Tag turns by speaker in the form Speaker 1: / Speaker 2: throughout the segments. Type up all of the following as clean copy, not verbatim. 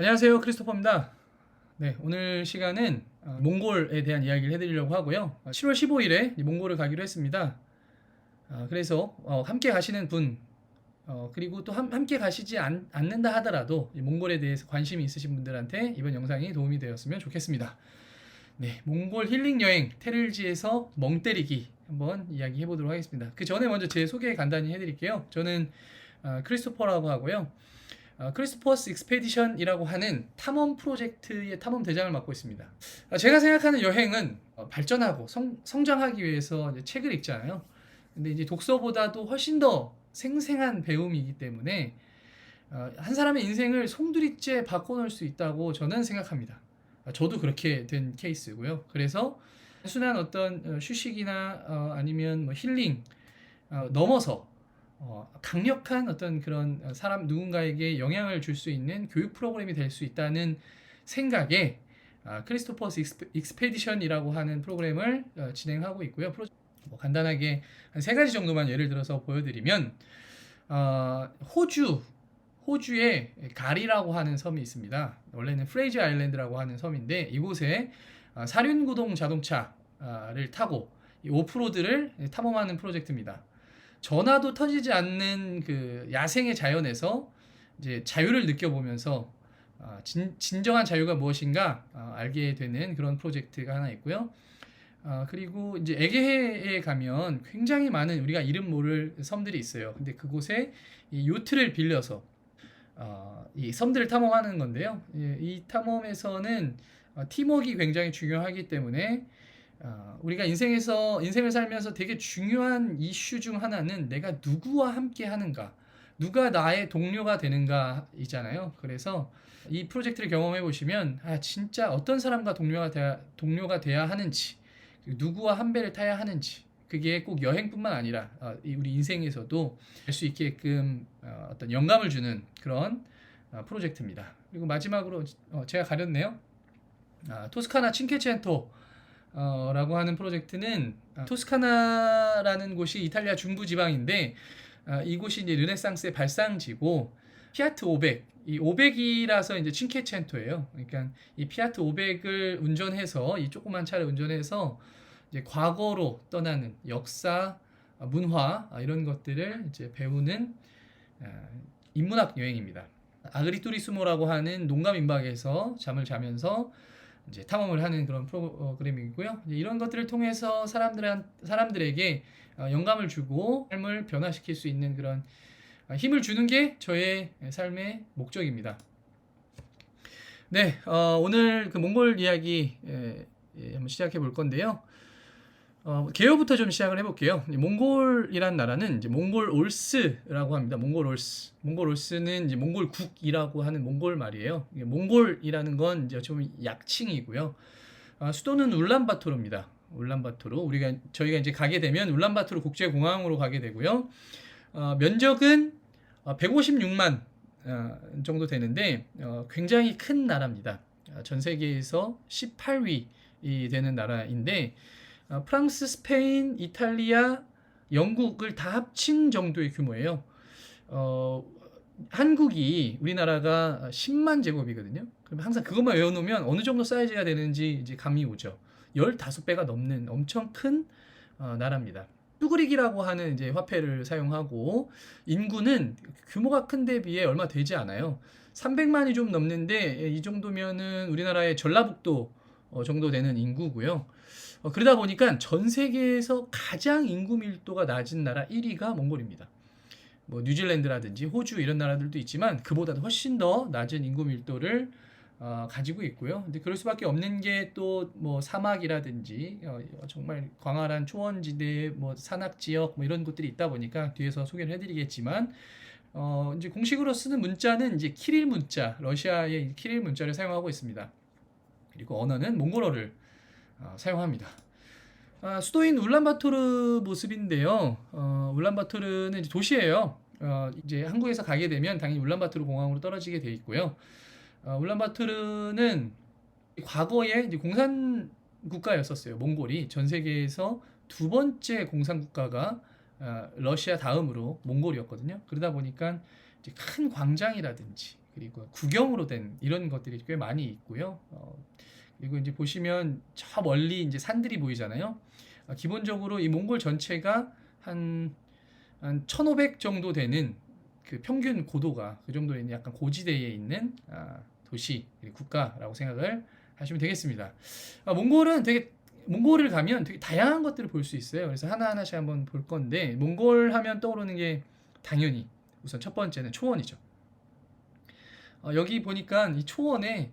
Speaker 1: 안녕하세요, 크리스토퍼입니다. 네, 오늘 시간은 몽골에 대한 이야기를 해드리려고 하고요. 7월 15일에 몽골을 가기로 했습니다. 그래서 함께 가시는 분, 그리고 또 함께 가시지 않는다 하더라도 이 몽골에 대해서 관심이 있으신 분들한테 이번 영상이 도움이 되었으면 좋겠습니다. 네, 몽골 힐링 여행 테를지에서 멍 때리기 한번 이야기해 보도록 하겠습니다. 그 전에 먼저 제 소개 간단히 해드릴게요. 저는 크리스토퍼라고 하고요. 크리스토퍼스 익스페디션이라고 하는 탐험 프로젝트의 탐험 대장을 맡고 있습니다. 제가 생각하는 여행은 발전하고 성장하기 위해서 이제 책을 읽잖아요. 근데 이제 독서보다도 훨씬 더 생생한 배움이기 때문에 한 사람의 인생을 송두리째 바꿔놓을 수 있다고 저는 생각합니다. 저도 그렇게 된 케이스고요. 그래서 단순한 어떤 휴식이나 아니면 뭐 힐링 넘어서 강력한 어떤 그런 사람 누군가에게 영향을 줄 수 있는 교육 프로그램이 될 수 있다는 생각에 크리스토퍼스 익스페디션이라고 하는 프로그램을 진행하고 있고요. 뭐 간단하게 한 세 가지 정도만 예를 들어서 보여드리면 호주에 가리라고 하는 섬이 있습니다. 원래는 프레이즈 아일랜드라고 하는 섬인데 이곳에 사륜구동 자동차를 타고 오프로드를 탐험하는 프로젝트입니다. 전화도 터지지 않는 그 야생의 자연에서 이제 자유를 느껴보면서 진정한 자유가 무엇인가 알게 되는 그런 프로젝트가 하나 있고요. 그리고 이제 에게해에 가면 굉장히 많은 우리가 이름 모를 섬들이 있어요. 근데 그곳에 이 요트를 빌려서 이 섬들을 탐험하는 건데요. 이 탐험에서는 팀워크가 굉장히 중요하기 때문에 우리가 인생을 살면서 되게 중요한 이슈 중 하나는 내가 누구와 함께 하는가, 누가 나의 동료가 되는가 이잖아요. 그래서 이 프로젝트를 경험해 보시면 진짜 어떤 사람과 동료가 돼야 하는지, 누구와 한 배를 타야 하는지, 그게 꼭 여행뿐만 아니라 우리 인생에서도 알 수 있게끔 어떤 영감을 주는 그런 프로젝트입니다. 그리고 마지막으로 제가 가렸네요. 토스카나 칭케첸토 라고 하는 프로젝트는 토스카나라는 곳이 이탈리아 중부 지방인데 이곳이 이제 르네상스의 발상지고 피아트 500, 이 500이라서 이제 칭케첸토예요. 그러니까 이 피아트 500을 운전해서 이 조그만 차를 운전해서 이제 과거로 떠나는 역사, 문화 이런 것들을 이제 배우는 인문학 여행입니다. 아그리투리스모라고 하는 농가 민박에서 잠을 자면서 이제 탐험을 하는 그런 프로그램이고요. 이런 것들을 통해서 사람들에게 영감을 주고 삶을 변화시킬 수 있는 그런 힘을 주는 게 저의 삶의 목적입니다. 네, 오늘 그 몽골 이야기 한번 시작해 볼 건데요. 개요부터 좀 시작을 해볼게요. 몽골이란 나라는 이제 몽골 올스라고 합니다. 몽골 올스는 이제 몽골국이라고 하는 몽골 말이에요. 몽골이라는 건 이제 좀 약칭이고요. 수도는 울란바토르입니다. 울란바토르. 저희가 이제 가게 되면 울란바토르 국제공항으로 가게 되고요. 면적은 156만 정도 되는데 굉장히 큰 나라입니다. 전 세계에서 18위 되는 나라인데 프랑스, 스페인, 이탈리아, 영국을 다 합친 정도의 규모예요. 한국이 우리나라가 10만 제곱이거든요. 그럼 항상 그것만 외워놓으면 어느 정도 사이즈가 되는지 이제 감이 오죠. 15배가 넘는 엄청 큰 나라입니다. 뚜그릭이라고 하는 이제 화폐를 사용하고 인구는 규모가 큰 데 비해 얼마 되지 않아요. 300만이 좀 넘는데 이 정도면은 우리나라의 전라북도 정도 되는 인구고요. 그러다 보니까 전 세계에서 가장 인구 밀도가 낮은 나라 1위가 몽골입니다. 뭐 뉴질랜드라든지 호주 이런 나라들도 있지만 그보다도 훨씬 더 낮은 인구 밀도를 가지고 있고요. 근데 그럴 수밖에 없는 게 또 뭐 사막이라든지 정말 광활한 초원지대, 뭐 산악 지역 뭐 이런 곳들이 있다 보니까 뒤에서 소개를 해드리겠지만 이제 공식으로 쓰는 문자는 이제 키릴 문자, 러시아의 키릴 문자를 사용하고 있습니다. 그리고 언어는 몽골어를 사용합니다. 수도인 울란바토르 모습인데요. 울란바토르는 이제 도시예요. 이제 한국에서 가게 되면 당연히 울란바토르 공항으로 떨어지게 돼 있고요. 울란바토르는 과거에 이제 공산 국가였었어요. 몽골이 전 세계에서 두 번째 공산 국가가 러시아 다음으로 몽골이었거든요. 그러다 보니까 이제 큰 광장이라든지 그리고 구경으로 된 이런 것들이 꽤 많이 있고요. 그리고 이제 보시면 저 멀리 이제 산들이 보이잖아요. 기본적으로 이 몽골 전체가 한 1500 정도 되는 그 평균 고도가 그 정도 있는 약간 고지대에 있는 도시, 국가라고 생각을 하시면 되겠습니다. 몽골을 가면 되게 다양한 것들을 볼 수 있어요. 그래서 하나하나씩 한번 볼 건데, 몽골 하면 떠오르는 게 당연히 우선 첫 번째는 초원이죠. 여기 보니까 이 초원에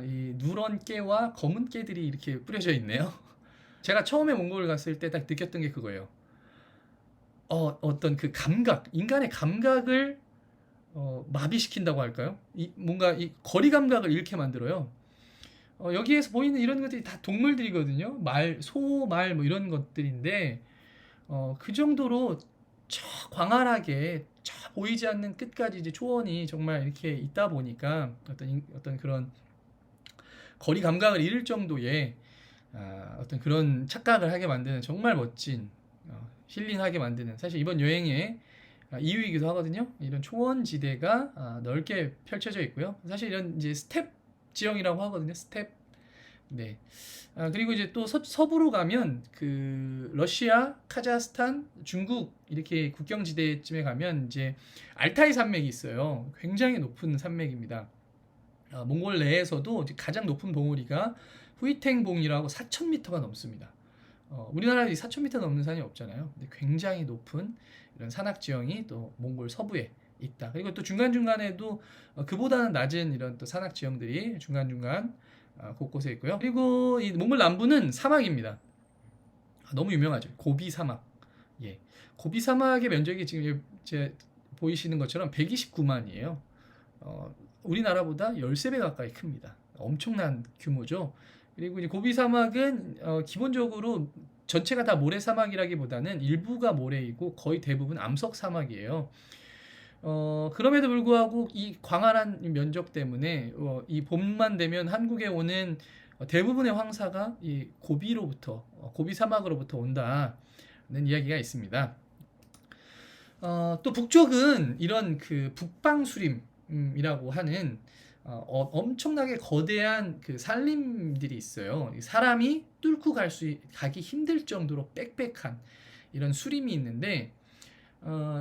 Speaker 1: 이 누런 깨와 검은 깨들이 이렇게 뿌려져 있네요. 제가 처음에 몽골을 갔을 때 딱 느꼈던 게 그거예요. 어떤 그 감각, 인간의 감각을 마비시킨다고 할까요? 뭔가 이 거리 감각을 잃게 만들어요. 여기에서 보이는 이런 것들이 다 동물들이거든요. 소, 말 뭐 이런 것들인데 그 정도로 저 광활하게 저 보이지 않는 끝까지 이제 초원이 정말 이렇게 있다 보니까 어떤 그런 거리 감각을 잃을 정도의 어떤 그런 착각을 하게 만드는 정말 멋진 힐링하게 만드는, 사실 이번 여행의 이유이기도 하거든요. 이런 초원지대가 넓게 펼쳐져 있고요. 사실 이런 이제 스텝 지형이라고 하거든요. 스텝. 네. 그리고 이제 또 서부로 가면 그 러시아, 카자흐스탄, 중국 이렇게 국경지대쯤에 가면 이제 알타이 산맥이 있어요. 굉장히 높은 산맥입니다. 몽골 내에서도 이제 가장 높은 봉우리가 후이탱봉이라고 4,000m가 넘습니다. 우리나라에 4,000m 넘는 산이 없잖아요. 근데 굉장히 높은 이런 산악 지형이 또 몽골 서부에 있다. 그리고 또 중간중간에도 그보다는 낮은 이런 또 산악 지형들이 중간중간 곳곳에 있고요. 그리고 이 몽골 남부는 사막입니다. 너무 유명하죠. 고비 사막. 예. 고비 사막의 면적이 지금 보이시는 것처럼 129만이에요. 우리나라보다 13배 가까이 큽니다. 엄청난 규모죠. 그리고 이제 고비 사막은 기본적으로 전체가 다 모래 사막이라기보다는 일부가 모래이고 거의 대부분 암석 사막이에요. 그럼에도 불구하고 이 광활한 면적 때문에 이 봄만 되면 한국에 오는 대부분의 황사가 이 고비 사막으로부터 온다는 이야기가 있습니다. 또 북쪽은 이런 그 북방수림이라고 하는 엄청나게 거대한 그 산림들이 있어요. 사람이 뚫고 가기 힘들 정도로 빽빽한 이런 수림이 있는데,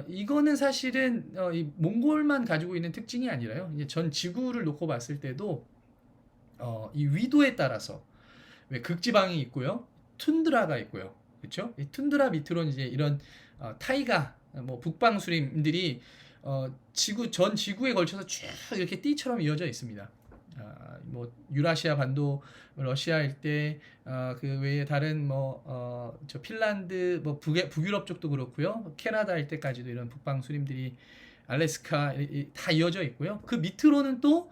Speaker 1: 이거는 사실은 이 몽골만 가지고 있는 특징이 아니라요. 이제 전 지구를 놓고 봤을 때도 이 위도에 따라서 왜 극지방이 있고요, 툰드라가 있고요, 그렇죠? 이 툰드라 밑으로는 이제 이런 타이가 뭐 북방수림들이 전 지구에 걸쳐서 쭉 이렇게 띠처럼 이어져 있습니다. 뭐 유라시아 반도, 러시아 일대, 그 외에 다른 저 핀란드, 뭐 북유럽 쪽도 그렇고요. 캐나다 일대까지도 이런 북방 수림들이, 알래스카 다 이어져 있고요. 그 밑으로는 또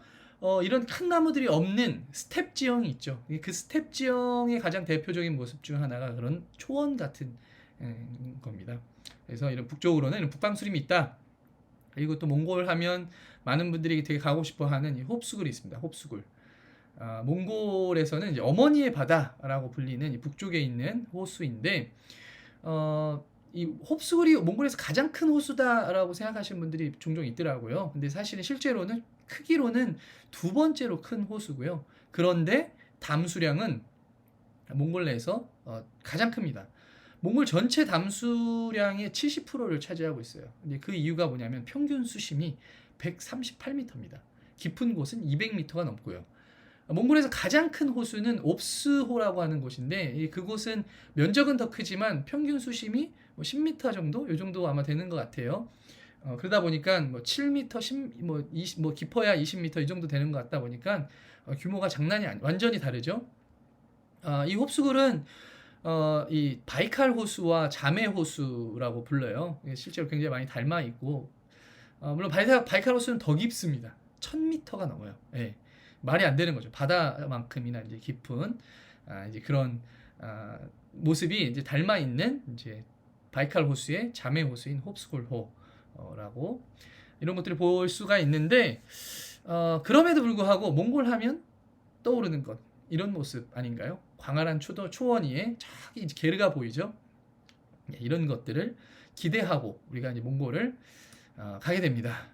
Speaker 1: 이런 큰 나무들이 없는 스텝 지형이 있죠. 그 스텝 지형의 가장 대표적인 모습 중 하나가 그런 초원 같은 겁니다. 그래서 이런 북쪽으로는 이런 북방 수림이 있다. 그리고 또 몽골 하면 많은 분들이 되게 가고 싶어 하는 이 홉수굴이 있습니다. 홉수굴. 몽골에서는 이제 어머니의 바다라고 불리는 이 북쪽에 있는 호수인데, 이 홉수굴이 몽골에서 가장 큰 호수다라고 생각하시는 분들이 종종 있더라고요. 근데 사실은 실제로는 크기로는 두 번째로 큰 호수고요. 그런데 담수량은 몽골 내에서 가장 큽니다. 몽골 전체 담수량의 70%를 차지하고 있어요. 근데 그 이유가 뭐냐면 평균 수심이 138m입니다. 깊은 곳은 200m가 넘고요. 몽골에서 가장 큰 호수는 옵스호라고 하는 곳인데, 그곳은 면적은 더 크지만 평균 수심이 10m 정도, 이 정도 아마 되는 것 같아요. 그러다 보니까 7m, 20, 깊어야 20m 이 정도 되는 것 같다 보니까 규모가 장난이 완전히 다르죠. 이 홉수굴은 이 바이칼 호수와 자메 호수라고 불러요. 실제로 굉장히 많이 닮아 있고, 물론 바이칼 호수는 더 깊습니다. 1000m가 넘어요. 예. 말이 안 되는 거죠. 바다만큼이나 이제 깊은 이제 그런 모습이 이제 닮아 있는 이제 바이칼 호수의 자메 호수인 홉수굴호라고 이런 것들을 볼 수가 있는데, 그럼에도 불구하고 몽골 하면 떠오르는 것, 이런 모습 아닌가요? 광활한 초원 위에 저기 이제 게르가 보이죠? 이런 것들을 기대하고 우리가 이제 몽골을 가게 됩니다.